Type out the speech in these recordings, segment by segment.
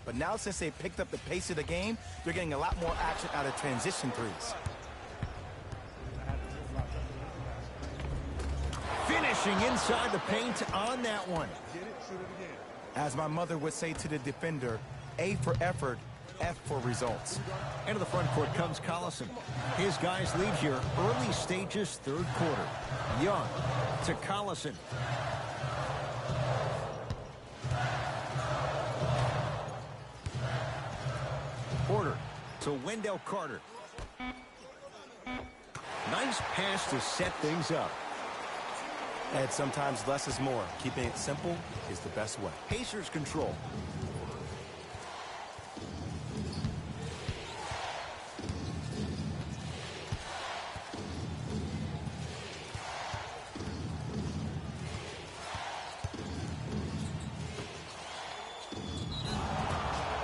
But now since they picked up the pace of the game, they're getting a lot more action out of transition threes. Finishing inside the paint on that one. As my mother would say to the defender, A for effort, F for results. Into the front court comes Collison. His guys lead here, early stages, third quarter. Young to Collison. Porter to Wendell Carter. Nice pass to set things up. And sometimes less is more. Keeping it simple is the best way. Pacers control.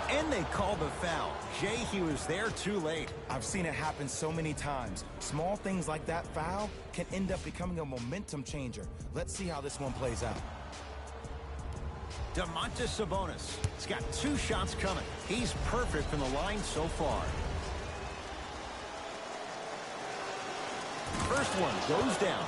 And they call the foul. Jay, he was there too late. I've seen it happen so many times. Small things like that foul can end up becoming a momentum changer. Let's see how this one plays out. Domantas Sabonis. He's got 2 shots coming. He's perfect from the line so far. First one goes down.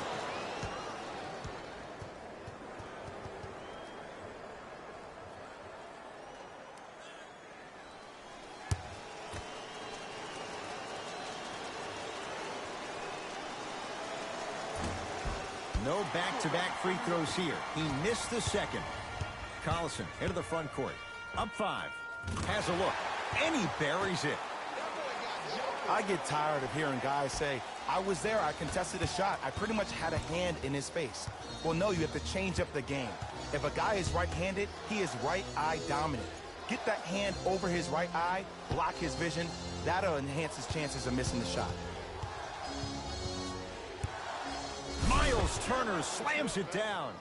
No back-to-back free throws here. He missed the second. Collison into the front court. Up 5. Has a look. And he buries it. I get tired of hearing guys say, I was there, I contested a shot, I pretty much had a hand in his face. Well, no, you have to change up the game. If a guy is right-handed, he is right eye dominant. Get that hand over his right eye, block his vision. That'll enhance his chances of missing the shot. Miles Turner slams it down.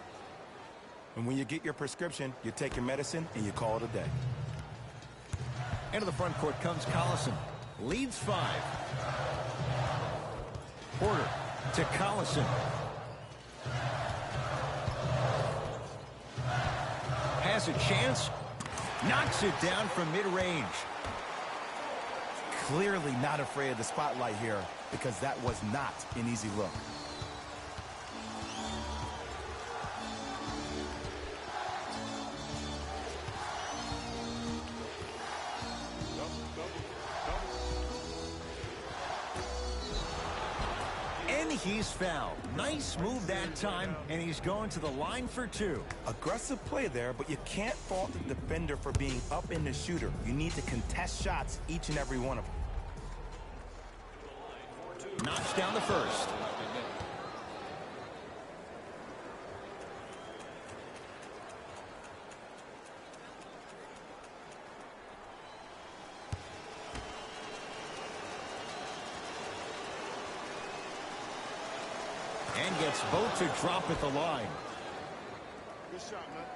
And when you get your prescription, you take your medicine and you call it a day. Into the front court comes Collison. Leads 5. Porter to Collison. Has a chance. Knocks it down from mid-range. Clearly not afraid of the spotlight here because that was not an easy look. And he's fouled. Nice move that time, and he's going to the line for 2. Aggressive play there, but you can't fault the defender for being up in the shooter. You need to contest shots, each and every one of them. Knocks down the first. And gets both to drop at the line. Good shot, man.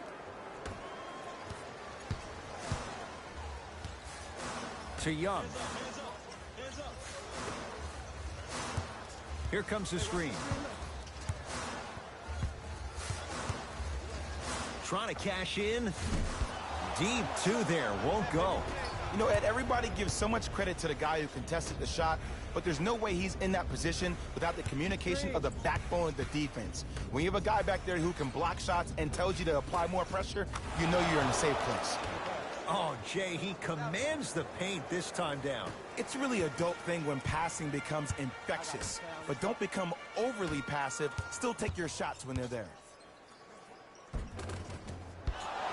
To Young. Here comes the screen. Trying to cash in. Deep 2 there. Won't go. You know, Ed, everybody gives so much credit to the guy who contested the shot, but there's no way he's in that position without the communication of the backbone of the defense. When you have a guy back there who can block shots and tells you to apply more pressure, you know you're in a safe place. Oh, Jay, he commands the paint this time down. It's really a dope thing when passing becomes infectious, but don't become overly passive. Still take your shots when they're there.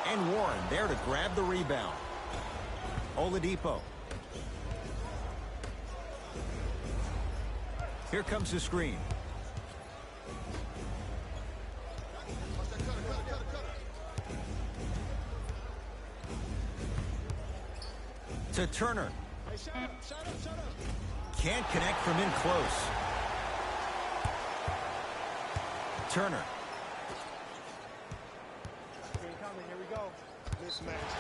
And Warren there to grab the rebound. Oladipo. Here comes the screen. To Turner. Can't connect from in close. Turner. Here we go. Mismatch.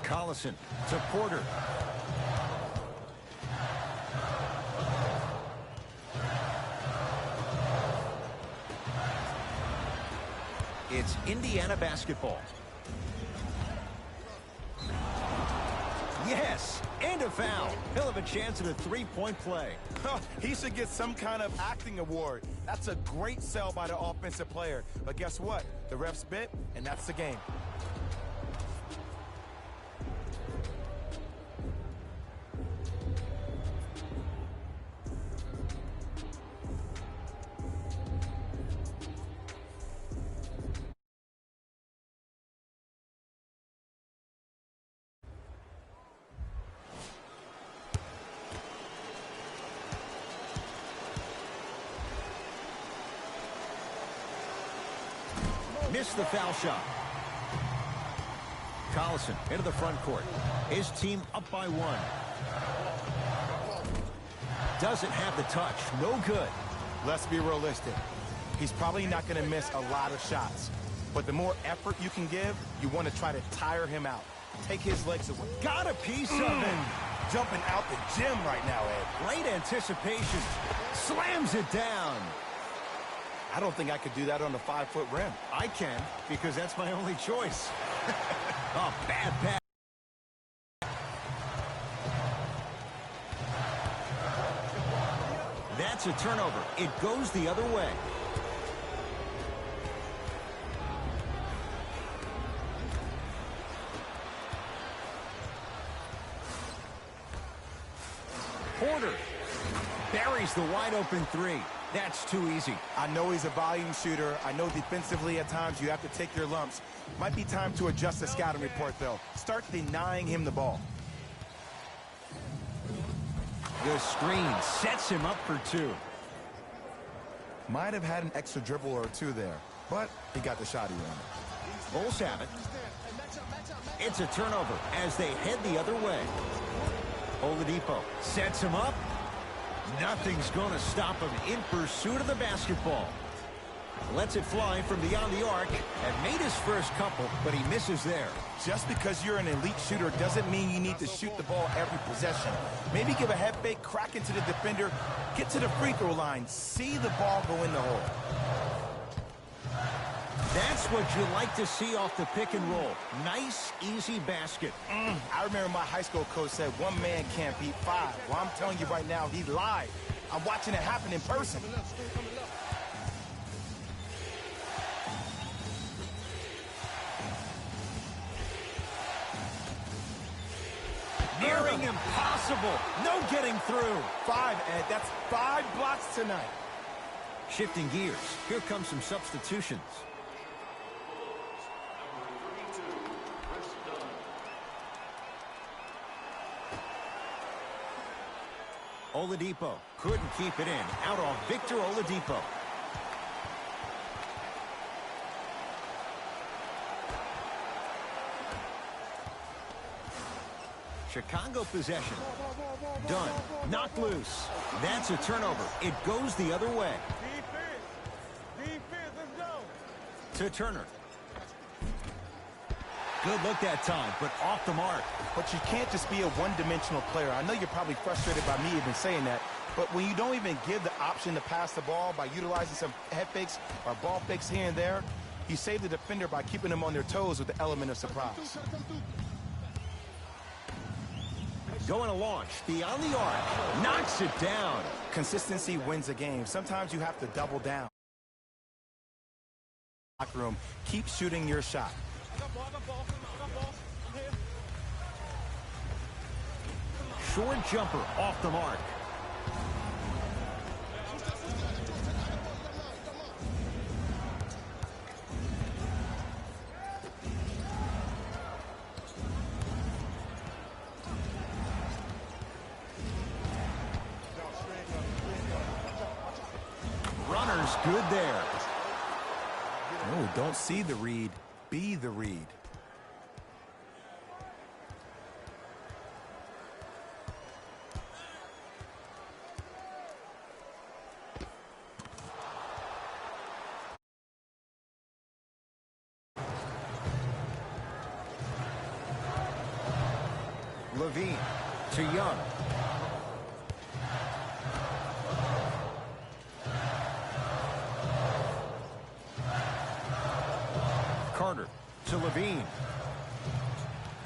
Collison to Porter. It's Indiana basketball. Yes, and a foul. He'll have a chance at a three-point play. He should get some kind of acting award. That's a great sell by the offensive player. But guess what? The refs bit, and that's the game. Missed the foul shot. Collison into the front court. His team up by 1. Doesn't have the touch. No good. Let's be realistic. He's probably not going to miss a lot of shots. But the more effort you can give, you want to try to tire him out. Take his legs away. Got a piece of it. Jumping out the gym right now, Ed. Great anticipation. Slams it down. I don't think I could do that on a 5-foot rim. I can, because that's my only choice. Oh, bad pass. That's a turnover. It goes the other way. Porter buries the wide-open 3. That's too easy. I know he's a volume shooter. I know defensively at times you have to take your lumps. Might be time to adjust the scouting report, though. Start denying him the ball. The screen sets him up for 2. Might have had an extra dribble or 2 there, but he got the shot he wanted. Bulls have it. It's a turnover as they head the other way. Oladipo sets him up. Nothing's going to stop him in pursuit of the basketball. Lets it fly from beyond the arc and made his first couple, but he misses there. Just because you're an elite shooter doesn't mean you need to shoot the ball every possession. Maybe give a head fake, crack into the defender, get to the free throw line, see the ball go in the hole. That's what you like to see off the pick and roll. Nice, easy basket. I remember my high school coach said 1 man can't beat 5. Well, I'm telling you right now, he lied. I'm watching it happen in person. Nearing impossible. No getting through. 5, Ed. That's 5 blocks tonight. Shifting gears. Here come some substitutions. Oladipo couldn't keep it in. Out on Victor Oladipo. Chicago possession. Done. Knocked loose. That's a turnover. It goes the other way. Defense, let's go. To Turner. Good look that time, but off the mark. But you can't just be a one-dimensional player. I know you're probably frustrated by me even saying that, but when you don't even give the option to pass the ball by utilizing some head fakes or ball fakes here and there, you save the defender by keeping them on their toes with the element of surprise. Going to launch beyond the arc. Knocks it down. Consistency wins a game. Sometimes you have to double down. Locker room, keep shooting your shot. Short jumper off the mark. Runner's good there. No, don't see the read. Be the read. Levine to Young. to Levine.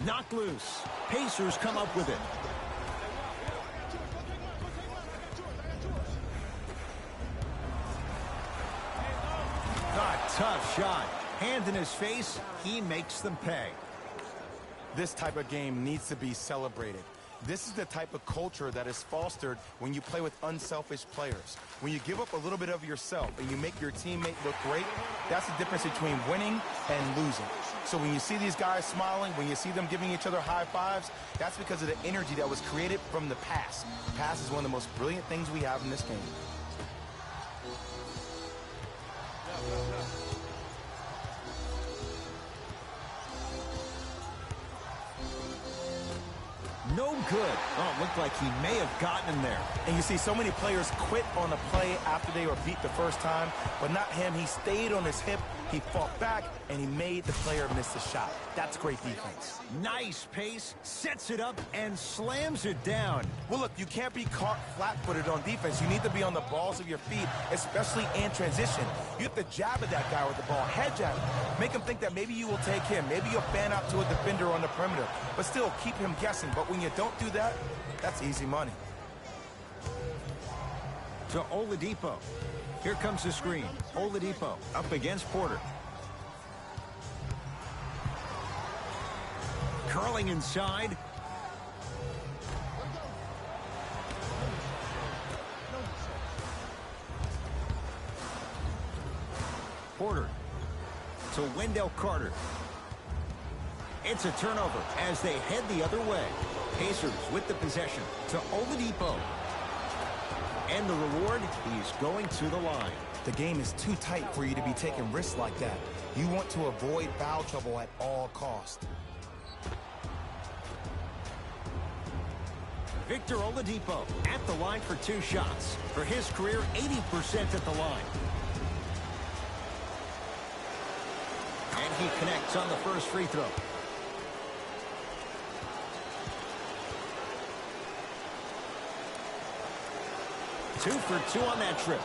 Knocked loose. Pacers come up with it. A tough shot. Hand in his face. He makes them pay. This type of game needs to be celebrated. This is the type of culture that is fostered when you play with unselfish players. When you give up a little bit of yourself and you make your teammate look great, that's the difference between winning and losing. So when you see these guys smiling, when you see them giving each other high fives, that's because of the energy that was created from the pass. Pass is one of the most brilliant things we have in this game. No good. Oh, it looked like he may have gotten him there. And you see so many players quit on a play after they were beat the first time, but not him. He stayed on his hip, he fought back, and he made the player miss the shot. That's great defense. Nice pace, sets it up, and slams it down. Well, look, you can't be caught flat-footed on defense. You need to be on the balls of your feet, especially in transition. You have to jab at that guy with the ball, head jab him. Make him think that maybe you will take him. Maybe you'll fan out to a defender on the perimeter, but still keep him guessing. But when you don't do that, that's easy money. To Oladipo. Here comes the screen. Oladipo up against Porter. Curling inside. Porter to Wendell Carter. It's a turnover as they head the other way. Pacers with the possession to Oladipo. And the reward, he's going to the line. The game is too tight for you to be taking risks like that. You want to avoid foul trouble at all costs. Victor Oladipo at the line for 2 shots. For his career, 80% at the line. And he connects on the first free throw. Two for 2 on that trip.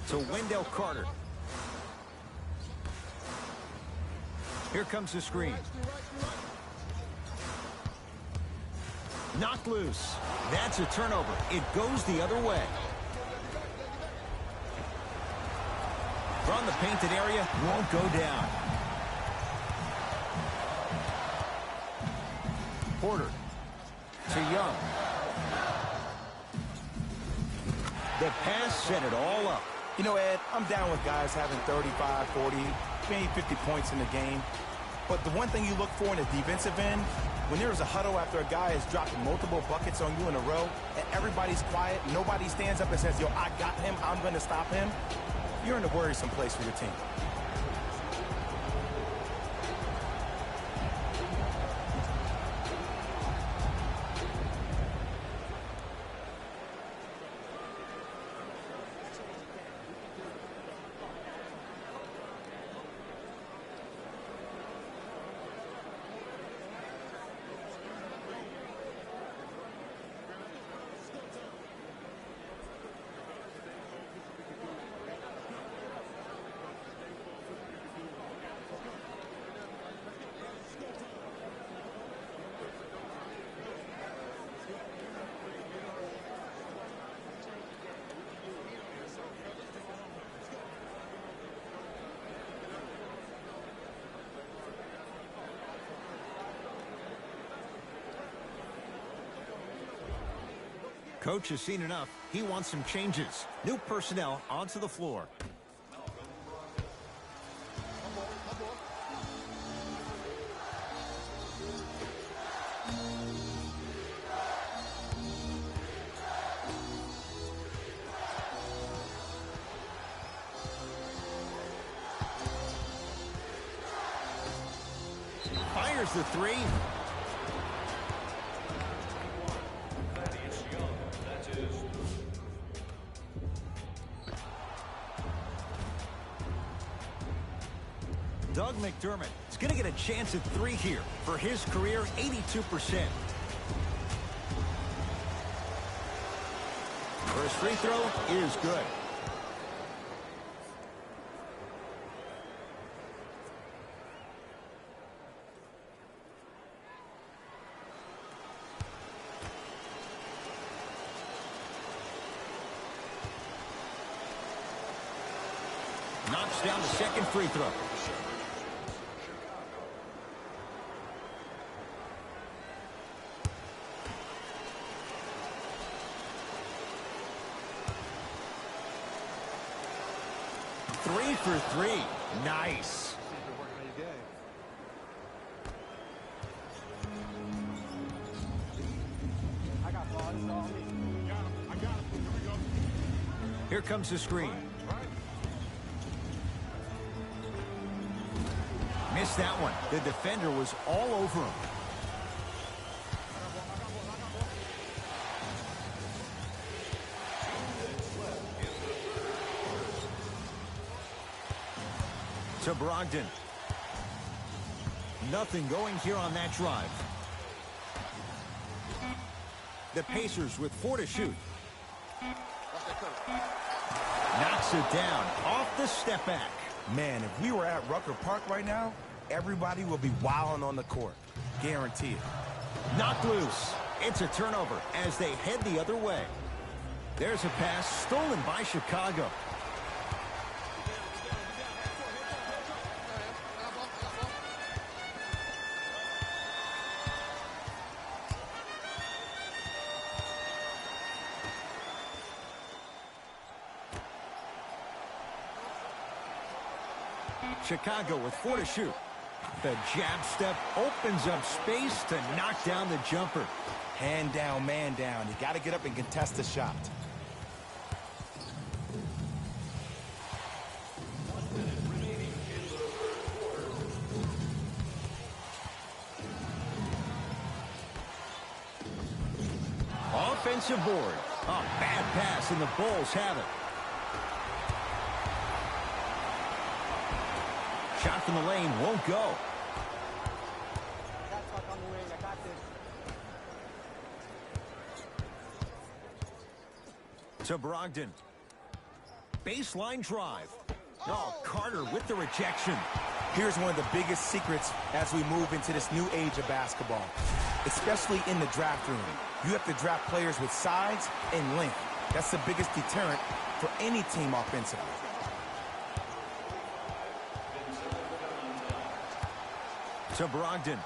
To Wendell Carter. Here comes the screen. Knocked loose. That's a turnover. It goes the other way. From the painted area, won't go down. Porter to Young. The pass set it all up. You know, Ed, I'm down with guys having 35, 40, maybe 50 points in the game. But the one thing you look for in the defensive end, when there's a huddle after a guy has dropped multiple buckets on you in a row, and everybody's quiet, nobody stands up and says, yo, I got him, I'm going to stop him, you're in a worrisome place for your team. Coach has seen enough. He wants some changes. New personnel onto the floor. Fires the three. Doug McDermott is going to get a chance at 3 here. For his career, 82%. First free throw is good. Knocks down the second free throw. Three for three. Nice. Here comes the screen. Missed that one. The defender was all over him. To Brogdon. Nothing going here on that drive. The Pacers with 4 to shoot. Knocks it down off the step back. Man, if we were at Rucker Park right now, everybody will be wilding on the court. Guarantee it. Knocked loose. It's a turnover as they head the other way. There's a pass stolen by Chicago. Chicago with 4 to shoot. The jab step opens up space to knock down the jumper. Hand down, man down. You got to get up and contest the shot. Offensive board. A bad pass, and the Bulls have it. Shot from the lane won't go. To Brogdon. Baseline drive. Oh, Carter with the rejection. Here's one of the biggest secrets as we move into this new age of basketball, especially in the draft room. You have to draft players with size and length. That's the biggest deterrent for any team offensively. To Brogdon.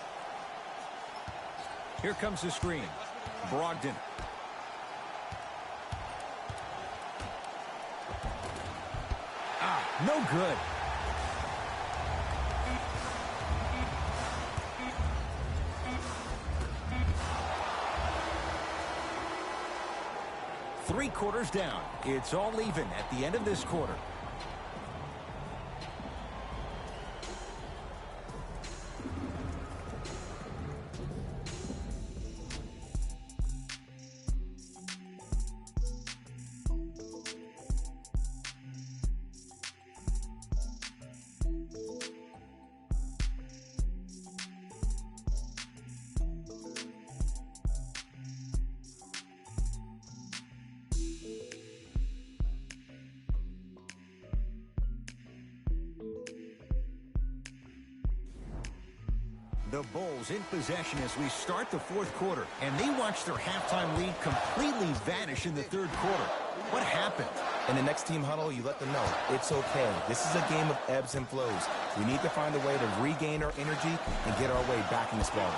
Here comes the screen. Brogdon. No good. Three quarters down. It's all even at the end of this quarter. The Bulls in possession as we start the fourth quarter, and they watch their halftime lead completely vanish in the third quarter. What happened? In the next team huddle, you let them know it's okay. This is a game of ebbs and flows. We need to find a way to regain our energy and get our way back in this ballgame.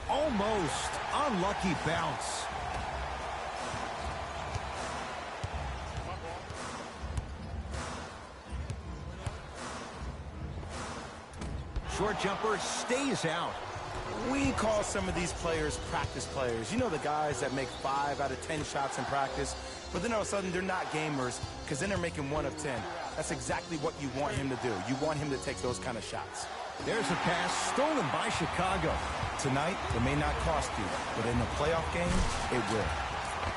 Almost unlucky bounce. Short jumper stays out. We call some of these players practice players. You know, the guys that make 5 out of 10 shots in practice, but then all of a sudden they're not gamers because then they're making 1 of 10. That's exactly what you want him to do. You want him to take those kind of shots. There's a pass stolen by Chicago. Tonight, it may not cost you, but in a playoff game, it will.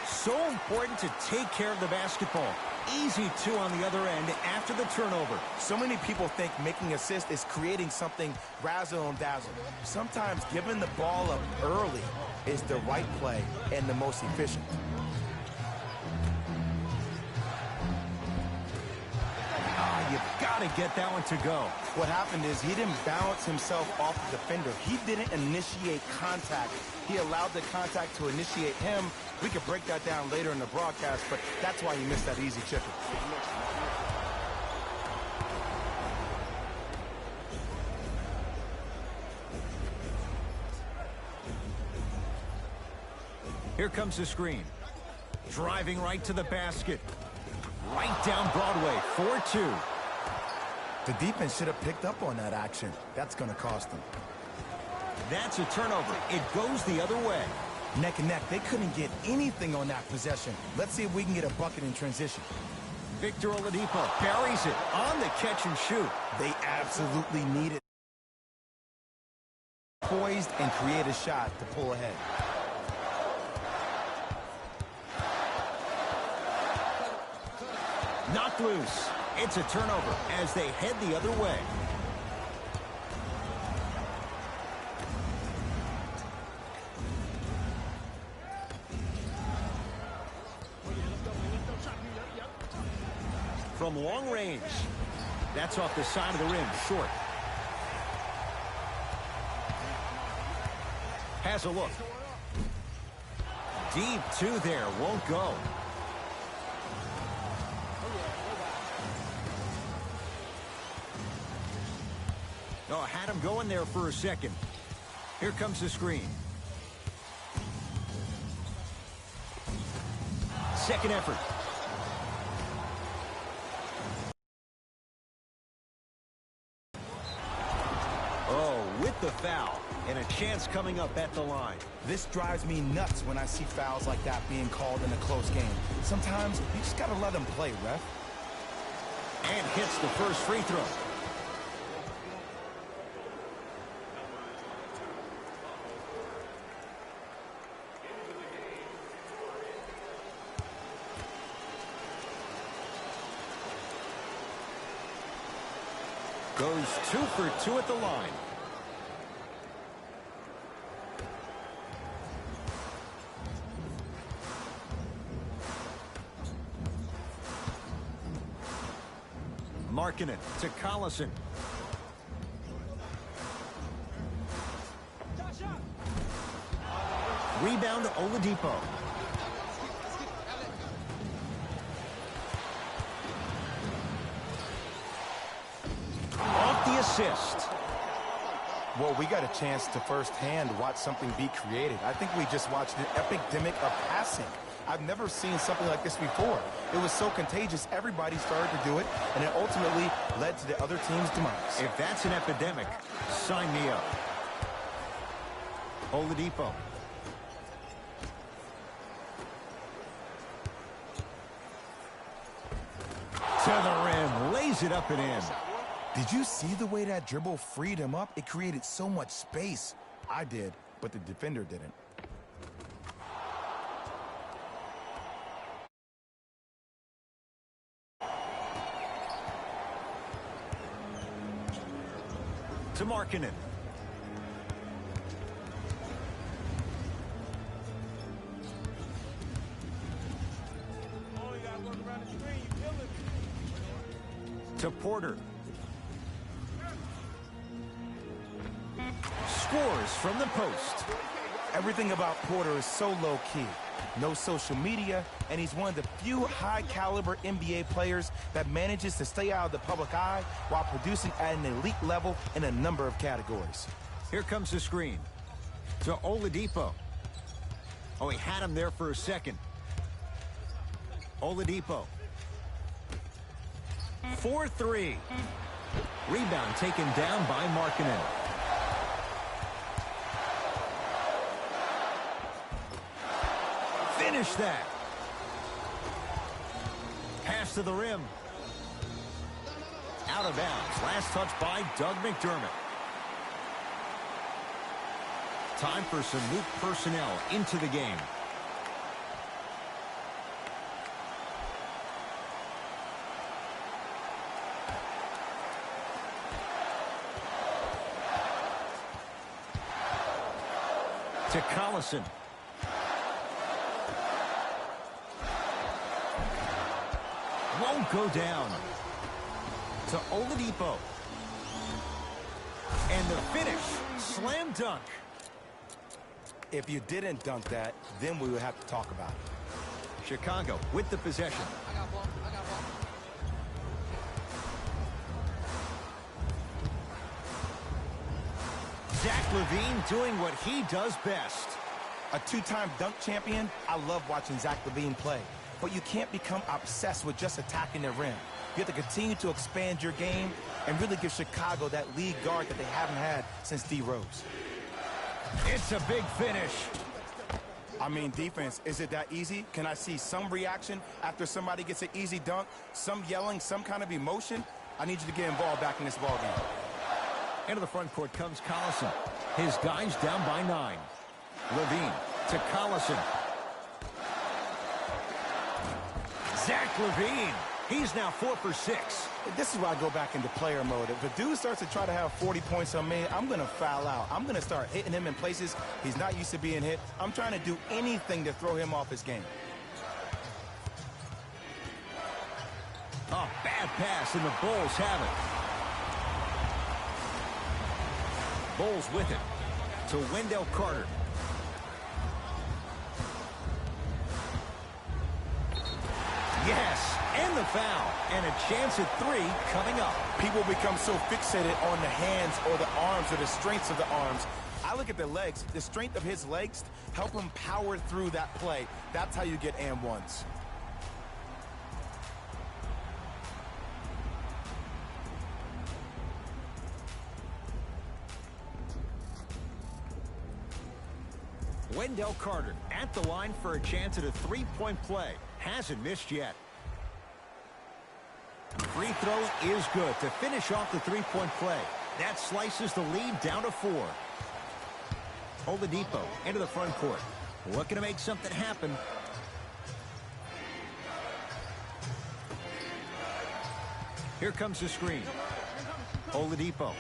So important to take care of the basketball. easy two on the other end after the turnover. So many people think making assists is creating something razzle and dazzle. Sometimes giving the ball up early is the right play and the most efficient. You've got to get that one to go. What happened is he didn't balance himself off the defender. He didn't initiate contact. He allowed the contact to initiate him. We could break that down later in the broadcast, but that's why he missed that easy chipper. Here comes the screen. Driving right to the basket. Right down Broadway, 4-2. The defense should have picked up on that action. That's going to cost them. That's a turnover. It goes the other way. Neck and neck. They couldn't get anything on that possession. Let's see if we can get a bucket in transition. Victor Oladipo buries it on the catch and shoot. They absolutely need it. Poised and create a shot to pull ahead. Knocked loose. It's a turnover as they head the other way. From long range. That's off the side of the rim, short. Has a look. Deep two there, won't go. Oh, had him going there for a second. Here comes the screen. Second effort. Oh, with the foul. And a chance coming up at the line. This drives me nuts when I see fouls like that being called in a close game. Sometimes you just got to let them play, ref. And hits the first free throw. Goes 2 for 2 at the line. Marking it to Collison. Rebound to Oladipo. Off the assist. Well, we got a chance to firsthand watch something be created. I think we just watched an epidemic of passing. I've never seen something like this before. It was so contagious, everybody started to do it, and it ultimately led to the other team's demise. If that's an epidemic, sign me up. Oladipo. To the rim, lays it up and in. Did you see the way that dribble freed him up? It created so much space. I did, but the defender didn't. To Markkanen. To Porter. Scores from the post. Everything about Porter is so low-key. No social media, and he's one of the few high-caliber NBA players that manages to stay out of the public eye while producing at an elite level in a number of categories. Here comes the screen. To Oladipo. Oh, he had him there for a second. Oladipo. 4-3. Rebound taken down by Markkanen. Finish that. Pass to the rim. Out of bounds. Last touch by Doug McDermott. Time for some new personnel into the game. To Collison. Won't go down. To Oladipo. And the finish. Slam dunk. If you didn't dunk that, then we would have to talk about it. Chicago with the possession. Zach LaVine doing what he does best. A two-time dunk champion, I love watching Zach LaVine play. But you can't become obsessed with just attacking the rim. You have to continue to expand your game and really give Chicago that lead guard that they haven't had since D. Rose. It's a big finish. I mean, defense, is it that easy? Can I see some reaction after somebody gets an easy dunk? Some yelling, some kind of emotion? I need you to get involved back in this ballgame. Into the front court comes Collison. His guys down by 9. LaVine to Collison. Zach LaVine. He's now 4 for 6. This is where I go back into player mode. If a dude starts to try to have 40 points on me, I'm going to foul out. I'm going to start hitting him in places he's not used to being hit. I'm trying to do anything to throw him off his game. A bad pass, and the Bulls have it. Bulls with it to Wendell Carter. Yes, and the foul, and a chance at 3 coming up. People become so fixated on the hands or the arms or the strengths of the arms. I look at the legs. The strength of his legs help him power through that play. That's how you get and ones. Wendell Carter at the line for a chance at a 3-point play. Hasn't missed yet. Free throw is good to finish off the 3-point play. That slices the lead down to 4. Oladipo into the front court. Looking to make something happen. Here comes the screen. Oladipo.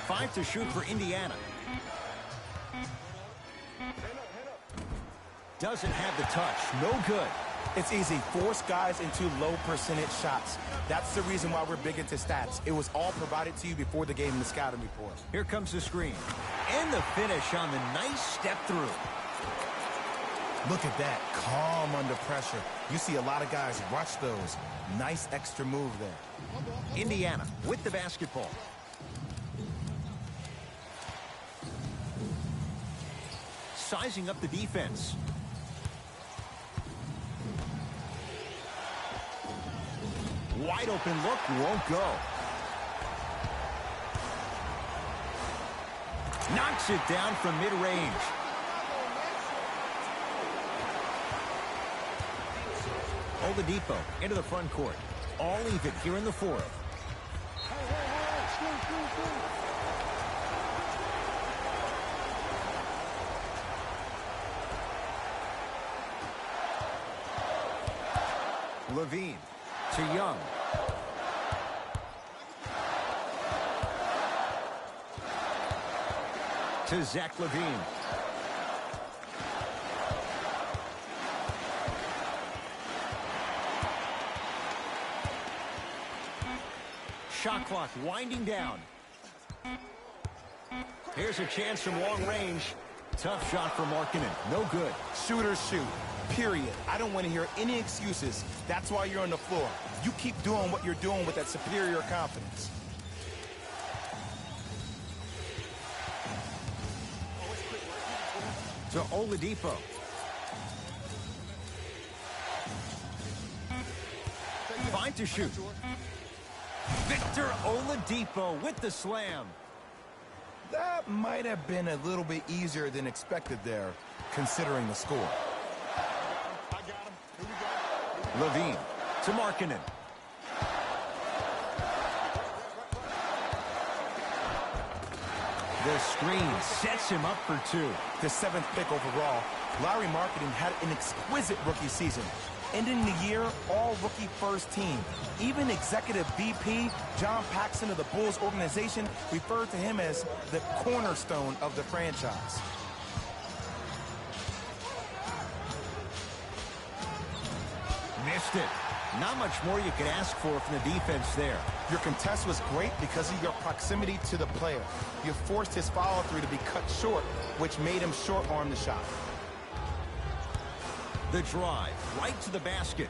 Five to shoot for Indiana. Doesn't have the touch. No good. It's easy. Force guys into low percentage shots. That's the reason why we're big into stats. It was all provided to you before the game in the scouting report. Here comes the screen. And the finish on the nice step through. Look at that. Calm under pressure. You see a lot of guys rush those. Nice extra move there. Indiana with the basketball. Sizing up the defense. Wide open look, won't go. Knocks it down from mid-range. Oladipo into the front court. All even here in the fourth. LaVine to Young. To Zach LaVine. Shot clock winding down. Here's a chance from long range. Tough shot for Markkanen. No good. Shooters shoot. Period. I don't want to hear any excuses. That's why you're on the floor. You keep doing what you're doing with that superior confidence. To Oladipo. Five to shoot. Victor Oladipo with the slam. That might have been a little bit easier than expected there, considering the score. LaVine to Markkanen. The screen sets him up for 2. The 7th pick overall, Larry Markkanen had an exquisite rookie season. Ending the year, all rookie first team. Even executive VP John Paxson of the Bulls organization referred to him as the cornerstone of the franchise. Missed it. Not much more you could ask for from the defense there. Your contest was great because of your proximity to the player. You forced his follow-through to be cut short, which made him short-arm the shot. The drive right to the basket.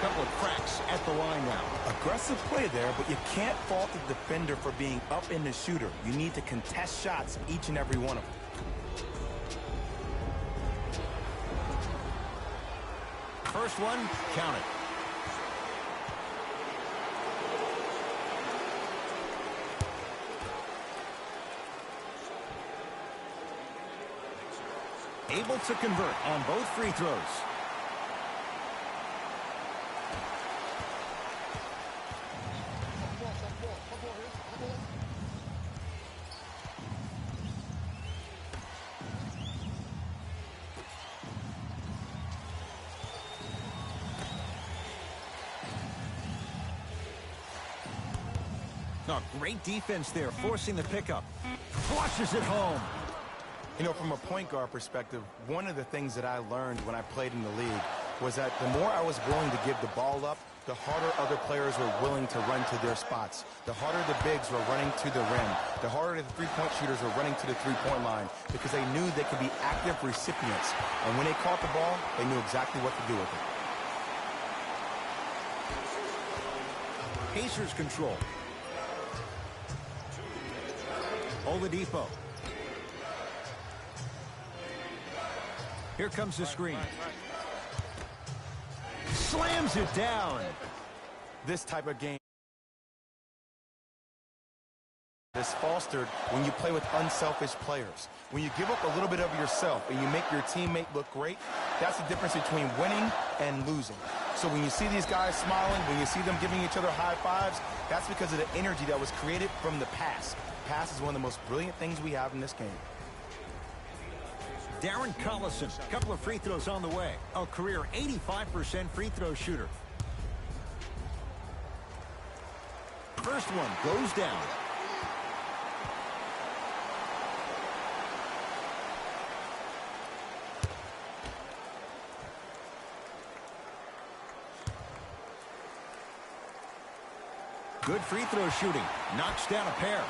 Couple of cracks at the line now. Aggressive play there, but you can't fault the defender for being up in the shooter. You need to contest shots, each and every one of them. First one, count it. Able to convert on both free throws. Oh, great defense there, forcing the pickup. Flushes it home. You know, from a point guard perspective, one of the things that I learned when I played in the league was that the more I was willing to give the ball up, the harder other players were willing to run to their spots. The harder the bigs were running to the rim. The harder the three-point shooters were running to the three-point line because they knew they could be active recipients. And when they caught the ball, they knew exactly what to do with it. Pacers control. Oladipo. Here comes the screen. Slams it down. This type of game is fostered when you play with unselfish players. When you give up a little bit of yourself and you make your teammate look great, that's the difference between winning and losing. So when you see these guys smiling, when you see them giving each other high fives, that's because of the energy that was created from the pass. Pass is one of the most brilliant things we have in this game. Darren Collison, a couple of free throws on the way. A career 85% free throw shooter. First one goes down. Good free throw shooting. Knocks down a pair.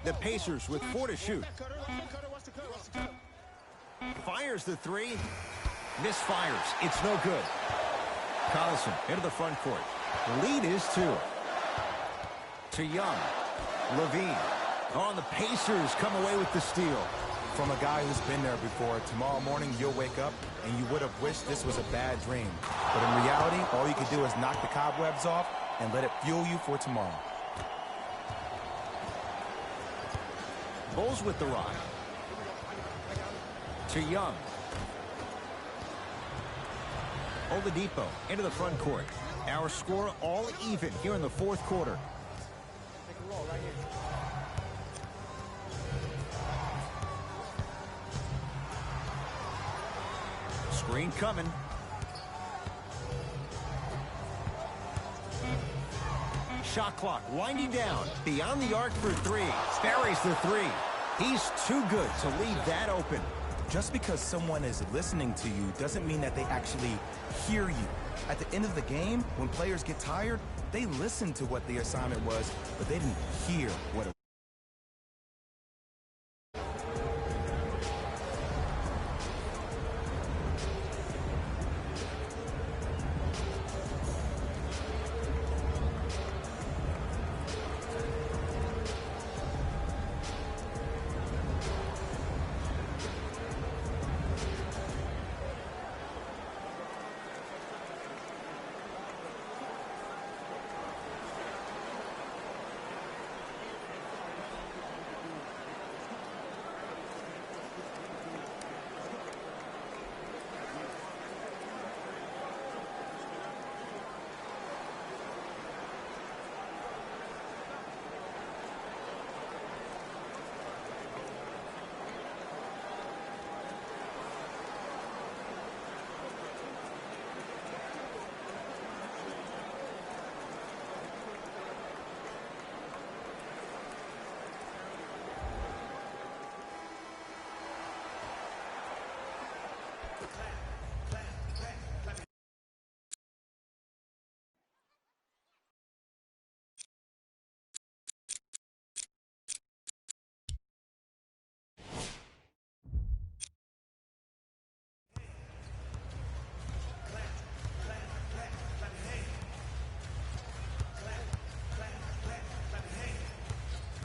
The Pacers with 4 to shoot. Fires the three. Misfires. It's no good. Collison into the front court. Lead is 2. To Young. Levine. Oh, the Pacers come away with the steal. From a guy who's been there before, tomorrow morning you'll wake up and you would have wished this was a bad dream. But in reality, all you can do is knock the cobwebs off and let it fuel you for tomorrow. Bulls with the rock. To Young. Oladipo into the front court. Our score all even here in the fourth quarter. Screen coming. Shot clock winding down. Beyond the arc for 3. Buries the 3. He's too good to leave that open. Just because someone is listening to you doesn't mean that they actually hear you. At the end of the game, when players get tired, they listen to what the assignment was, but they didn't hear what it was.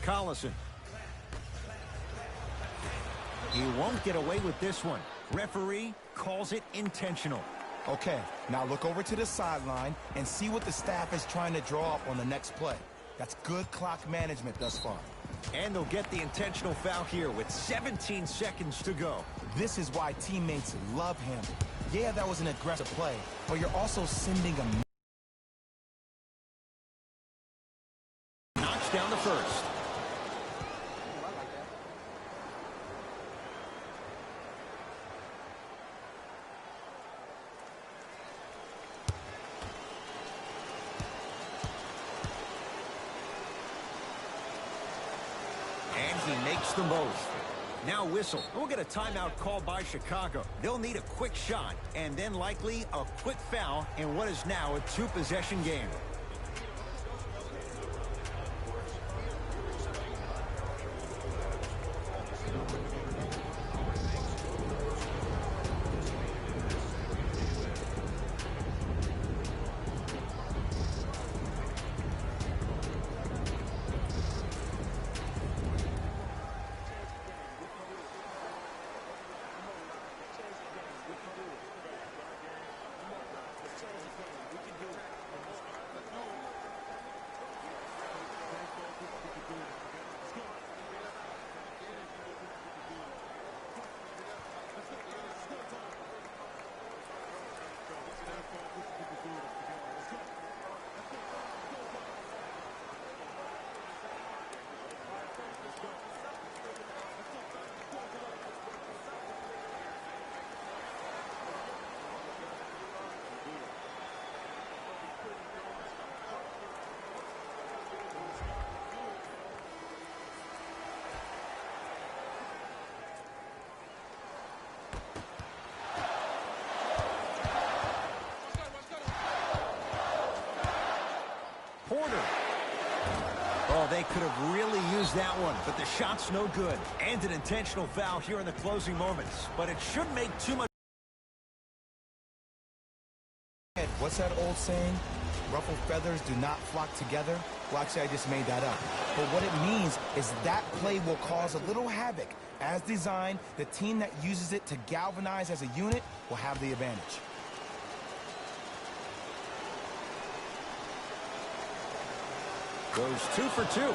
Collison. He won't get away with this one. Referee calls it intentional. Okay, now look over to the sideline and see what the staff is trying to draw up on the next play. That's good clock management thus far. And they'll get the intentional foul here with 17 seconds to go. This is why teammates love him. Yeah, that was an aggressive play, but you're also sending a... Knocks down the first. And he makes them both. Now whistle. We'll get a timeout called by Chicago. They'll need a quick shot and then likely a quick foul in what is now a two-possession game. Porter. Oh, they could have really used that one, but the shot's no good. And an intentional foul here in the closing moments. But it shouldn't make too much. What's that old saying? Ruffled feathers do not flock together. Well, actually, I just made that up. But what it means is that play will cause a little havoc. As designed, the team that uses it to galvanize as a unit will have the advantage. Goes 2 for 2.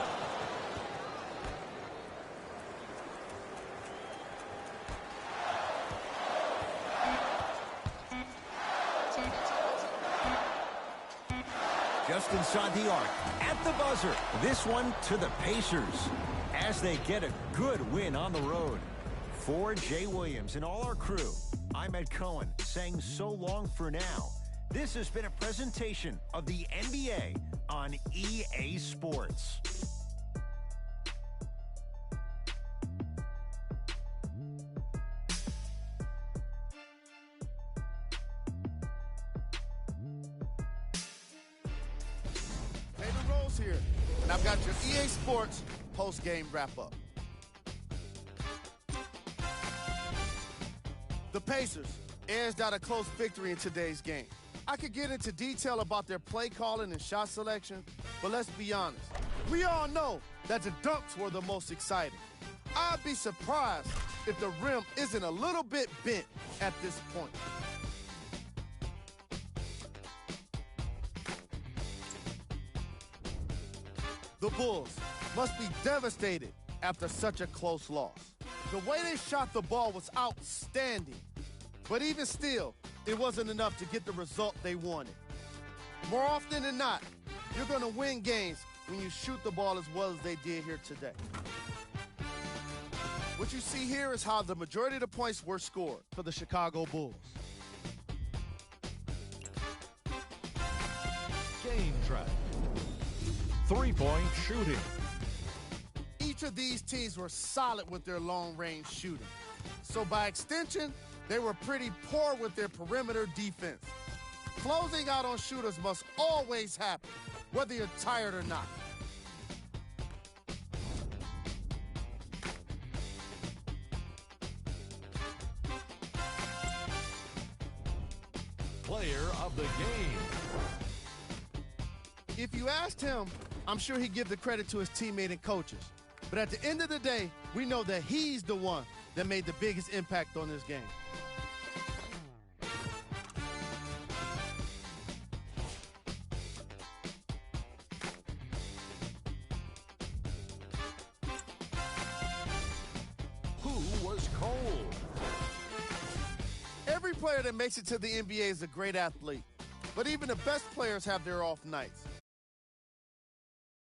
Just inside the arc, at the buzzer. This one to the Pacers as they get a good win on the road. For Jay Williams and all our crew, I'm Ed Cohen saying so long for now. This has been a presentation of the NBA on EA Sports. David Rose here, and I've got your EA Sports post-game wrap-up. The Pacers edged out a close victory in today's game. I could get into detail about their play calling and shot selection, but let's be honest. We all know that the dunks were the most exciting. I'd be surprised if the rim isn't a little bit bent at this point. The Bulls must be devastated after such a close loss. The way they shot the ball was outstanding, but even still, it wasn't enough to get the result they wanted. More often than not, you're going to win games when you shoot the ball as well as they did here today. What you see here is how the majority of the points were scored for the Chicago Bulls. Game track. Three-point shooting. Each of these teams were solid with their long-range shooting. So by extension, They were pretty poor with their perimeter defense. Closing out on shooters must always happen, whether you're tired or not. Player of the game. If you asked him, I'm sure he'd give the credit to his teammate and coaches. But at the end of the day, we know that he's the one that made the biggest impact on this game. Who was cold? Every player that makes it to the NBA is a great athlete. But even the best players have their off nights.